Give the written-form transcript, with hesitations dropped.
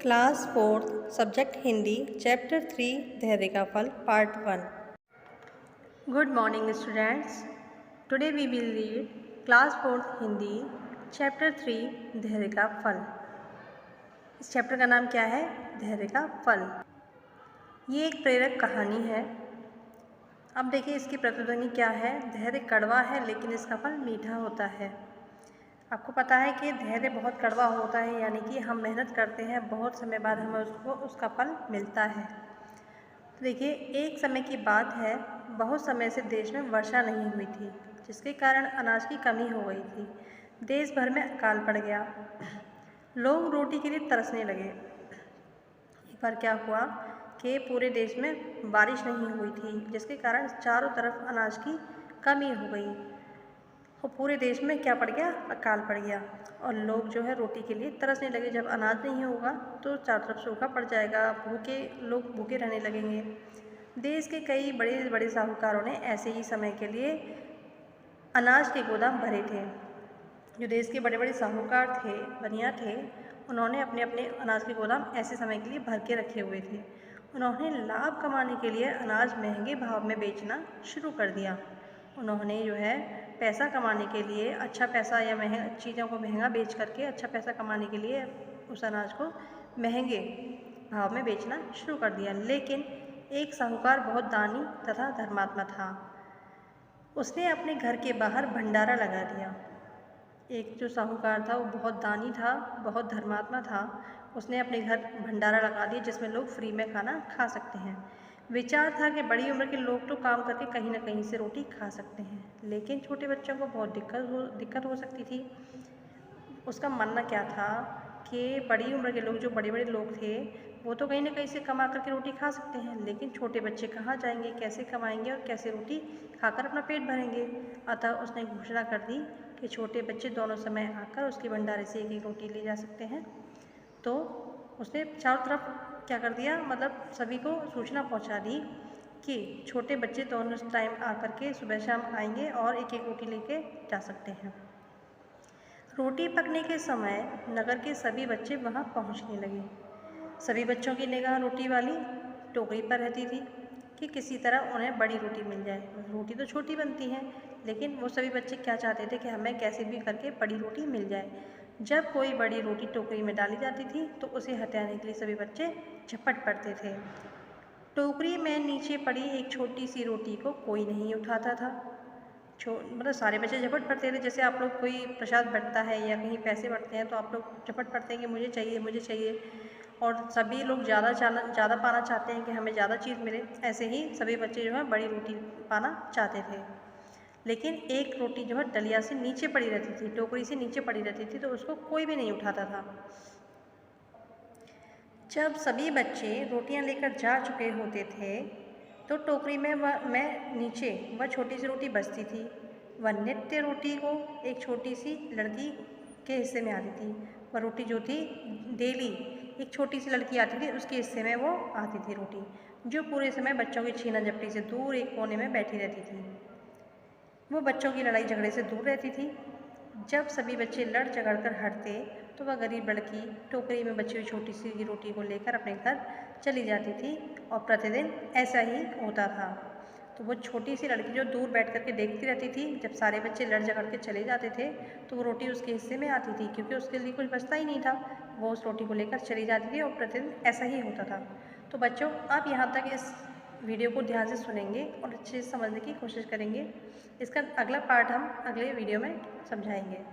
Class fourth subject Hindi chapter 3 धैर्य का फल part 1। Good morning students, today we will read class fourth Hindi chapter 3 धैर्य का फल। इस चैप्टर का नाम क्या है? धैर्य का फल। ये एक प्रेरक कहानी है। अब देखिए इसकी प्रतिध्वनि क्या है। धैर्य कड़वा है लेकिन इसका फल मीठा होता है। आपको पता है कि धैर्य बहुत कड़वा होता है, यानी कि हम मेहनत करते हैं, बहुत समय बाद हमें उसका फल मिलता है। तो देखिए एक समय की बात है, बहुत समय से देश में वर्षा नहीं हुई थी, जिसके कारण अनाज की कमी हो गई थी। देश भर में अकाल पड़ गया। लोग रोटी के लिए तरसने लगे। एक बार क्या हुआ कि पूरे देश में बारिश नहीं हुई थी, जिसके कारण चारों तरफ अनाज की कमी हो गई और पूरे देश में क्या पड़ गया? अकाल पड़ गया और लोग जो है रोटी के लिए तरसने लगे। जब अनाज नहीं होगा तो चारों तरफ सूखा पड़ जाएगा, लोग भूखे रहने लगेंगे। देश के कई बड़े बड़े साहूकारों ने ऐसे ही समय के लिए अनाज के गोदाम भरे थे। जो देश के बड़े बड़े साहूकार थे, बनिया थे, उन्होंने अपने अपने अनाज के गोदाम ऐसे समय के लिए भर के रखे हुए थे। उन्होंने लाभ कमाने के लिए अनाज महंगे भाव में बेचना शुरू कर दिया। उन्होंने जो है पैसा कमाने के लिए, अच्छा पैसा या चीज़ों को महंगा बेच करके अच्छा पैसा कमाने के लिए उस अनाज को महंगे भाव में बेचना शुरू कर दिया। लेकिन एक साहूकार बहुत दानी तथा धर्मात्मा था। उसने अपने घर के बाहर भंडारा लगा दिया। एक जो साहूकार था वो बहुत दानी था, बहुत धर्मात्मा था। उसने अपने घर भंडारा लगा दिया जिसमें लोग फ्री में खाना खा सकते हैं। विचार था कि बड़ी उम्र के लोग तो काम करके कहीं ना कहीं से रोटी खा सकते हैं, लेकिन छोटे बच्चों को बहुत दिक्कत हो सकती थी। उसका मानना क्या था कि बड़ी उम्र के लोग, जो बड़े बड़े लोग थे, वो तो कहीं ना कहीं से कमा करके रोटी खा सकते हैं, लेकिन छोटे बच्चे कहाँ जाएंगे, कैसे कमाएंगे और कैसे रोटी खाकर अपना पेट भरेंगे। अतः उसने घोषणा कर दी कि छोटे बच्चे दोनों समय आकर उसके भंडारे से एक एक रोटी ले जा सकते हैं। तो उसने चारों तरफ क्या कर दिया, मतलब सभी को सूचना पहुंचा दी कि छोटे बच्चे दोनों टाइम आकर के सुबह शाम आएंगे और एक एक रोटी लेके जा सकते हैं। रोटी पकने के समय नगर के सभी बच्चे वहां पहुंचने लगे। सभी बच्चों की निगाह रोटी वाली टोकरी पर रहती थी कि किसी तरह उन्हें बड़ी रोटी मिल जाए। रोटी तो छोटी बनती है, लेकिन वो सभी बच्चे क्या चाहते थे कि हमें कैसे भी करके बड़ी रोटी मिल जाए। जब कोई बड़ी रोटी टोकरी में डाली जाती थी तो उसे हटाने के लिए सभी बच्चे झपट पड़ते थे। टोकरी में नीचे पड़ी एक छोटी सी रोटी को कोई नहीं उठाता था। मतलब सारे बच्चे झपट पड़ते थे। जैसे आप लोग कोई प्रसाद बंटता है या कहीं पैसे बंटते हैं तो आप लोग झपट पड़ते हैं कि मुझे चाहिए मुझे चाहिए, और सभी लोग ज़्यादा पाना चाहते हैं कि हमें ज़्यादा चीज़ मिले। ऐसे ही सभी बच्चे जो है बड़ी रोटी पाना चाहते थे। लेकिन एक रोटी जो है डलिया से नीचे पड़ी रहती थी, टोकरी से नीचे पड़ी रहती थी, तो उसको कोई भी नहीं उठाता था। जब सभी बच्चे रोटियां लेकर जा चुके होते थे तो टोकरी में नीचे वह छोटी सी रोटी बचती थी। वह नित्य रोटी को एक छोटी सी लड़की के हिस्से में आती थी। वह रोटी जो थी डेली एक छोटी सी लड़की आती थी, उसके हिस्से में वो आती थी रोटी, जो पूरे समय बच्चों की छीना झपटी से दूर एक कोने में बैठी रहती थी। वो बच्चों की लड़ाई झगड़े से दूर रहती थी। जब सभी बच्चे लड़ झगड़ कर हटते तो वह गरीब लड़की टोकरी में बची हुई छोटी सी रोटी को लेकर अपने घर चली जाती थी और प्रतिदिन ऐसा ही होता था। तो वो छोटी सी लड़की जो दूर बैठ करके देखती रहती थी, जब सारे बच्चे लड़ झगड़ के चले जाते थे तो वो रोटी उसके हिस्से में आती थी, क्योंकि उसके लिए कुछ बचता ही नहीं था। वो उस रोटी को लेकर चली जाती थी और प्रतिदिन ऐसा ही होता था। तो बच्चों, आप यहाँ तक इस वीडियो को ध्यान से सुनेंगे और अच्छे से समझने की कोशिश करेंगे। इसका अगला पार्ट हम अगले वीडियो में समझाएंगे।